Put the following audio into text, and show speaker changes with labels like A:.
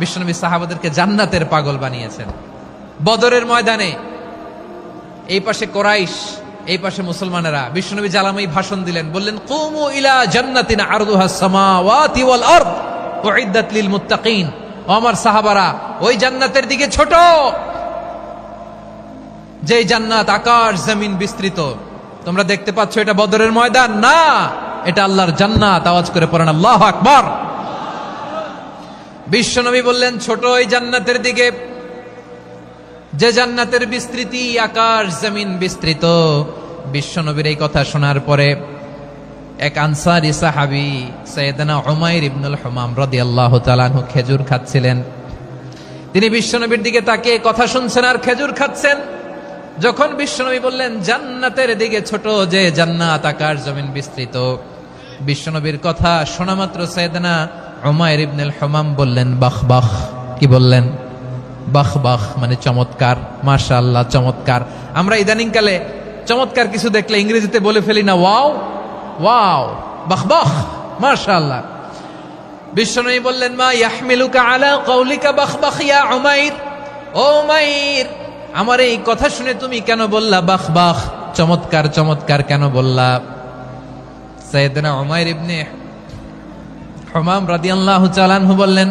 A: বিশ্বনবী সাহাবাদেরকে জান্নাতের পাগল বানিয়েছেন। বদরের ময়দানে এই পাশে কোরাইশ, এই পাশে মুসলমানেরা, বিশ্বনবী জ্বালাময়ী ভাষণ দিলেন, বললেন কুমু ইলা জান্নাতিন আরদুহাস সামাওয়াতি ওয়াল আরদ উইদ্দাত লিল মুত্তাকিন। ও আমার সাহাবারা, ওই জান্নাতের দিকে ছোট, যেই জান্নাত আকাশ জমিন বিস্তৃত। তোমরা দেখতে পাচ্ছ এটা বদরের ময়দান না, এটা আল্লাহর জান্নাত। আওয়াজ করে পড়েন আল্লাহু আকবার। বিশ্বনবী বললেন ছোট ওই জান্নাতের দিকে, যে জান্নাতের বিস্তৃতি আকাশ জমিন বিস্তৃত। বিশ্বনবীর এই কথা শোনার পরে এক আনসারী সাহাবী সাইয়েদনা উমাইর ইবনুল হুমাম রাদিয়াল্লাহু তাআলা আনহু খেজুর খাচ্ছিলেন। তিনি বিশ্বনবীর দিকে তাকিয়ে কথা শুনছেন আর খেজুর খাচ্ছেন। যখন বিশ্বনবী বললেন জান্নাতের দিকে ছোট, যে জান্নাত আকাশ জমিন বিস্তৃত, বিশ্বনবীর কথা শোনা মাত্র সাইয়েদনা উমাইর ইবনুল হুমাম বললেন বাহ বাহ। কি বললেন? বাহ বাহ, মানে চমৎকার, মাশাআল্লাহ, চমৎকার। আমরা ইদানিং কালে চমৎকার কিছু দেখলে ইংরেজিতে বলে ফেলি না ওয়াও ওয়াও, বাহ বাহ, মাশাআল্লাহ। বিশ্বনবী বললেন মা ইয়াহমিলুকা আলা কওলিকা বাহ বাহ ইয়া উমাইর। ও উমাইর, আমার এই কথা শুনে তুমি কেন বললা বাহ বাহ, চমৎকার চমৎকার কেন বললা? সাইয়েদনা উমাইর ইবনে হুমাম রাদিয়াল্লাহু তাআলা আনহু বললেন